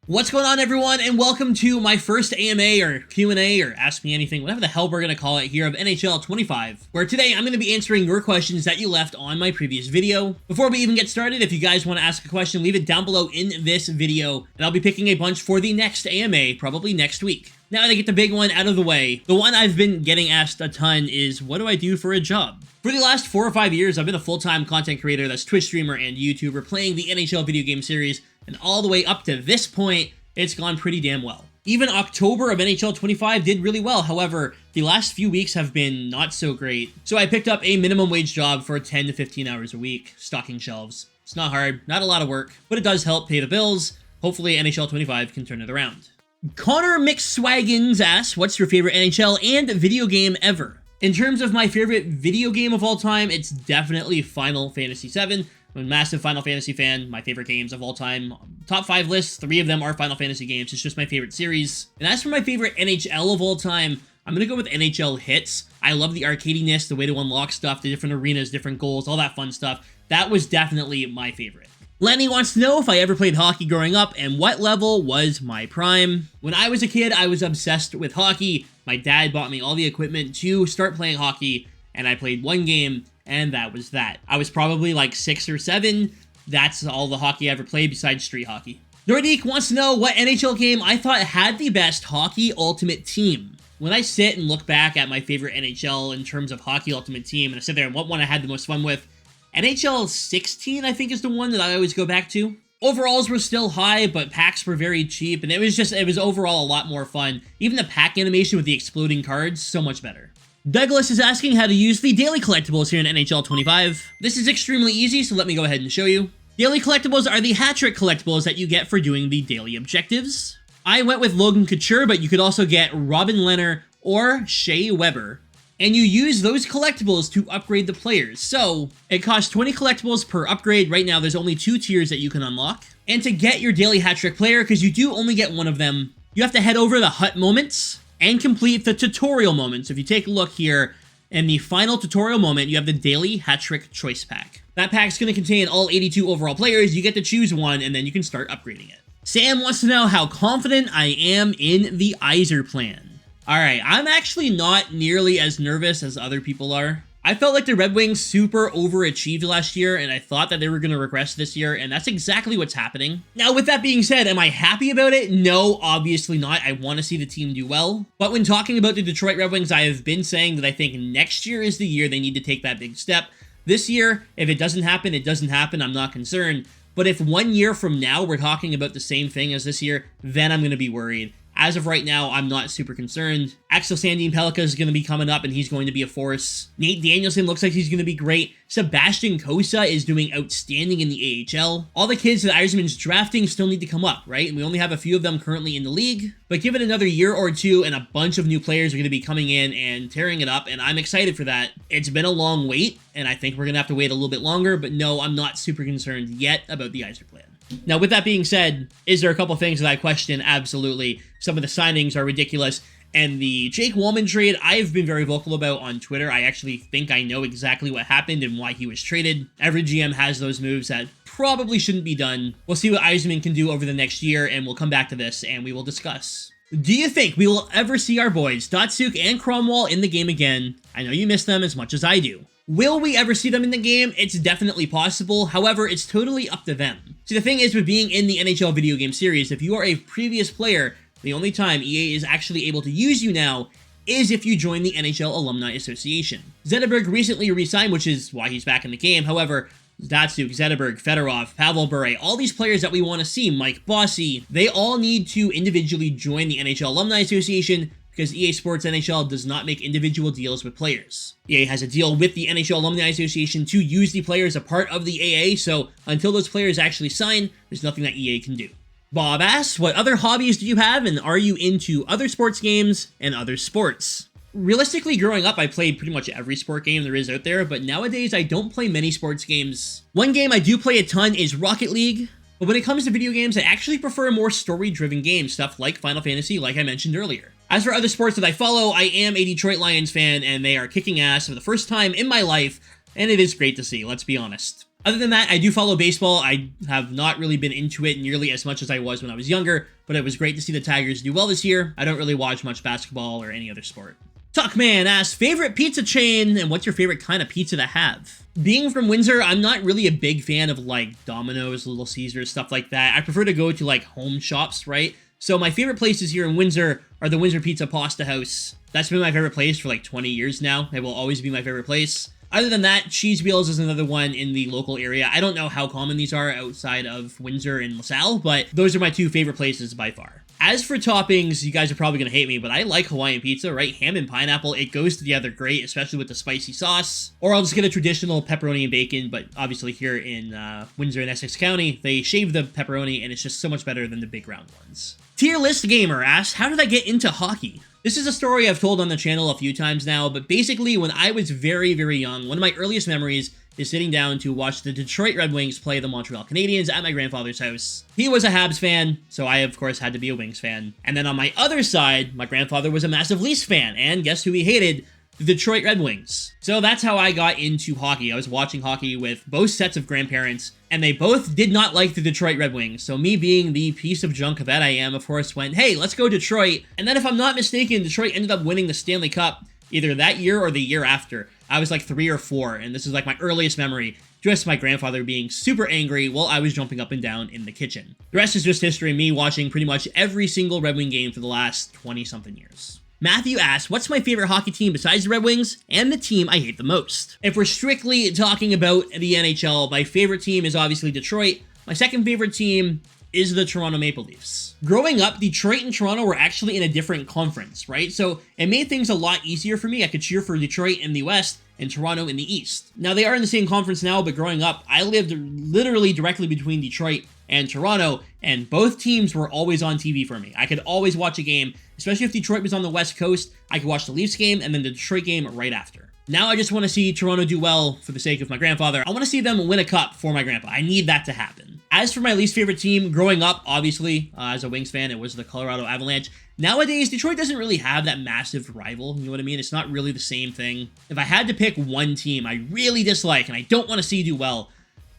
What's going on, everyone, and welcome to my first AMA or Q&A or Ask Me Anything, whatever the hell we're going to call it here of NHL 25, where today I'm going to be answering your questions that you left on my previous video. Before we even get started, if you guys want to ask a question, leave it down below in this video, and I'll be picking a bunch for the next AMA, probably next week. Now that I get the big one out of the way, the one I've been getting asked a ton is, what do I do for a job? For the last 4 or 5 years, I've been a full-time content creator that's Twitch streamer and YouTuber playing the NHL video game series, and all the way up to this point, it's gone pretty damn well. Even October of NHL 25 did really well, however, the last few weeks have been not so great. So I picked up a minimum wage job for 10 to 15 hours a week, stocking shelves. It's not hard, not a lot of work, but it does help pay the bills. Hopefully NHL 25 can turn it around. Connor McSwaggins asks, what's your favorite NHL and video game ever? In terms of my favorite video game of all time, it's definitely Final Fantasy VII. I'm a massive Final Fantasy fan, my favorite games of all time. Top 5 lists, 3 of them are Final Fantasy games. It's just my favorite series. And as for my favorite NHL of all time, I'm gonna go with NHL Hits. I love the arcadiness, the way to unlock stuff, the different arenas, different goals, all that fun stuff. That was definitely my favorite. Lenny wants to know if I ever played hockey growing up and what level was my prime. When I was a kid, I was obsessed with hockey. My dad bought me all the equipment to start playing hockey, and I played one game, and that was that. I was probably like 6 or 7. That's all the hockey I ever played besides street hockey. Nordique wants to know what NHL game I thought had the best hockey ultimate team. When I sit and look back at my favorite NHL in terms of hockey ultimate team, and I sit there and what one I had the most fun with, NHL 16 I think is the one that I always go back to. Overalls were still high, but packs were very cheap, and it was overall a lot more fun. Even the pack animation with the exploding cards, so much better. Douglas is asking how to use the daily collectibles here in NHL 25. This is extremely easy, so let me go ahead and show you. Daily collectibles are the hat-trick collectibles that you get for doing the daily objectives. I went with Logan Couture, but you could also get Robin Lehner or Shea Weber. And you use those collectibles to upgrade the players. So, it costs 20 collectibles per upgrade. Right now, there's only 2 tiers that you can unlock. And to get your daily hat-trick player, because you do only get one of them, you have to head over to the Hut Moments and complete the tutorial moments. If you take a look here, in the final tutorial moment, you have the daily hat-trick choice pack. That pack's going to contain all 82 overall players. You get to choose one, and then you can start upgrading it. Sam wants to know how confident I am in the Iserman Plan. Alright, I'm actually not nearly as nervous as other people are. I felt like the Red Wings super overachieved last year, and I thought that they were going to regress this year, and that's exactly what's happening. Now, with that being said, am I happy about it? No, obviously not. I want to see the team do well. But when talking about the Detroit Red Wings, I have been saying that I think next year is the year they need to take that big step. This year, if it doesn't happen, it doesn't happen. I'm not concerned. But if 1 year from now we're talking about the same thing as this year, then I'm going to be worried. As of right now, I'm not super concerned. Axel Sandin Pellikka is going to be coming up, and he's going to be a force. Nate Danielson looks like he's going to be great. Sebastian Cossa is doing outstanding in the AHL. All the kids that Iserman's drafting still need to come up, right? And we only have a few of them currently in the league. But give it another year or two, and a bunch of new players are going to be coming in and tearing it up, and I'm excited for that. It's been a long wait, and I think we're going to have to wait a little bit longer, but no, I'm not super concerned yet about the Iserman Plan. Now, with that being said, is there a couple things that I question? Absolutely. Some of the signings are ridiculous. And the Jake Wallman trade, I've been very vocal about on Twitter. I actually think I know exactly what happened and why he was traded. Every GM has those moves that probably shouldn't be done. We'll see what Iserman can do over the next year, and we'll come back to this, and we will discuss. Do you think we will ever see our boys, Datsyuk and Cromwell, in the game again? I know you miss them as much as I do. Will we ever see them in the game? It's definitely possible. However, it's totally up to them. See, the thing is with being in the NHL video game series, if you are a previous player, the only time EA is actually able to use you now is if you join the NHL Alumni Association. Zetterberg recently re-signed, which is why he's back in the game. However, Datsyuk, Zetterberg, Fedorov, Pavel Bure, all these players that we want to see, Mike Bossy, they all need to individually join the NHL Alumni Association because EA Sports NHL does not make individual deals with players. EA has a deal with the NHL Alumni Association to use the players a part of the AA, so until those players actually sign, there's nothing that EA can do. Bob asks, what other hobbies do you have, and are you into other sports games and other sports? Realistically, growing up, I played pretty much every sport game there is out there, but nowadays I don't play many sports games. One game I do play a ton is Rocket League, but when it comes to video games, I actually prefer more story-driven games, stuff like Final Fantasy, like I mentioned earlier. As for other sports that I follow, I am a Detroit Lions fan, and they are kicking ass for the first time in my life, and it is great to see, let's be honest. Other than that, I do follow baseball. I have not really been into it nearly as much as I was when I was younger, but it was great to see the Tigers do well this year. I don't really watch much basketball or any other sport. Tuckman asks, favorite pizza chain, and what's your favorite kind of pizza to have? Being from Windsor, I'm not really a big fan of like Domino's, Little Caesars, stuff like that. I prefer to go to like home shops, right? So my favorite places here in Windsor are the Windsor Pizza Pasta House. That's been my favorite place for like 20 years now. It will always be my favorite place. Other than that, Cheese Wheels is another one in the local area. I don't know how common these are outside of Windsor and LaSalle, but those are my two favorite places by far. As for toppings, you guys are probably going to hate me, but I like Hawaiian pizza, right? Ham and pineapple, it goes together great, especially with the spicy sauce. Or I'll just get a traditional pepperoni and bacon, but obviously here in Windsor and Essex County, they shave the pepperoni, and it's just so much better than the big round ones. Tier List Gamer asks, how did I get into hockey? This is a story I've told on the channel a few times now, but basically when I was very, very young, one of my earliest memories is sitting down to watch the Detroit Red Wings play the Montreal Canadiens at my grandfather's house. He was a Habs fan, so I of course had to be a Wings fan. And then on my other side, my grandfather was a massive Leafs fan, and guess who he hated? The Detroit Red Wings. So that's how I got into hockey. I was watching hockey with both sets of grandparents, and they both did not like the Detroit Red Wings. So me being the piece of junk that I am, of course, went, hey, let's go Detroit. And then if I'm not mistaken, Detroit ended up winning the Stanley Cup either that year or the year after. I was like 3 or 4, and this is like my earliest memory. Just my grandfather being super angry while I was jumping up and down in the kitchen. The rest is just history, me watching pretty much every single Red Wing game for the last 20-something years. Matthew asks, what's my favorite hockey team besides the Red Wings and the team I hate the most? If we're strictly talking about the NHL, my favorite team is obviously Detroit. My second favorite team is the Toronto Maple Leafs. Growing up, Detroit and Toronto were actually in a different conference, right? So it made things a lot easier for me. I could cheer for Detroit in the West and Toronto in the East. Now, they are in the same conference now, but growing up, I lived literally directly between Detroit and Toronto, and both teams were always on TV for me. I could always watch a game, especially if Detroit was on the West Coast. I could watch the Leafs game and then the Detroit game right after. Now I just want to see Toronto do well for the sake of my grandfather. I want to see them win a cup for my grandpa. I need that to happen. As for my least favorite team, growing up, obviously, as a Wings fan, it was the Colorado Avalanche. Nowadays, Detroit doesn't really have that massive rival, you know what I mean? It's not really the same thing. If I had to pick one team I really dislike and I don't want to see do well,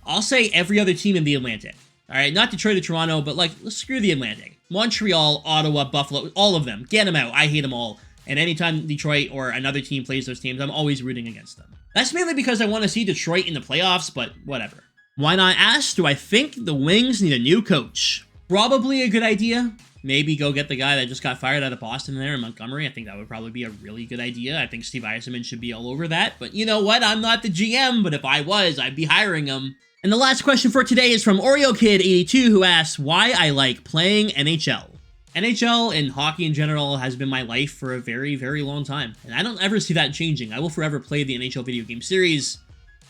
I'll say every other team in the Atlantic. All right, not Detroit or Toronto, but like, let's screw the Atlantic. Montreal, Ottawa, Buffalo, all of them. Get them out. I hate them all. And anytime Detroit or another team plays those teams, I'm always rooting against them. That's mainly because I want to see Detroit in the playoffs, but whatever. Why not ask, do I think the Wings need a new coach? Probably a good idea. Maybe go get the guy that just got fired out of Boston there in Montgomery. I think that would probably be a really good idea. I think Steve Iserman should be all over that. But you know what? I'm not the GM, but if I was, I'd be hiring him. And the last question for today is from OreoKid82, who asks why I like playing NHL. NHL and hockey in general has been my life for a very, very long time, and I don't ever see that changing. I will forever play the NHL video game series.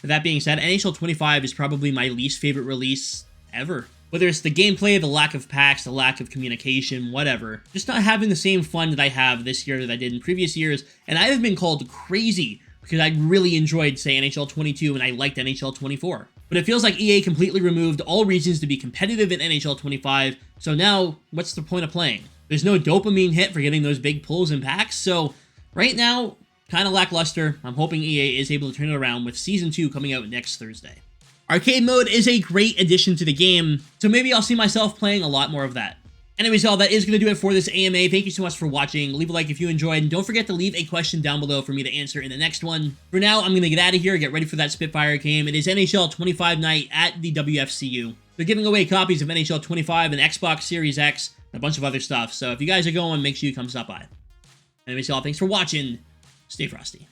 With that being said, NHL 25 is probably my least favorite release ever. Whether it's the gameplay, the lack of packs, the lack of communication, whatever. Just not having the same fun that I have this year that I did in previous years, and I have been called crazy because I really enjoyed, say, NHL 22 and I liked NHL 24. But it feels like EA completely removed all reasons to be competitive in NHL 25, so now, what's the point of playing? There's no dopamine hit for getting those big pulls and packs, so right now, kind of lackluster. I'm hoping EA is able to turn it around with Season 2 coming out next Thursday. Arcade mode is a great addition to the game, so maybe I'll see myself playing a lot more of that. Anyways, y'all, that is going to do it for this AMA. Thank you so much for watching. Leave a like if you enjoyed, and don't forget to leave a question down below for me to answer in the next one. For now, I'm going to get out of here, get ready for that Spitfire game. It is NHL 25 night at the WFCU. They're giving away copies of NHL 25 and Xbox Series X, and a bunch of other stuff, so if you guys are going, make sure you come stop by. Anyways, y'all, thanks for watching. Stay frosty.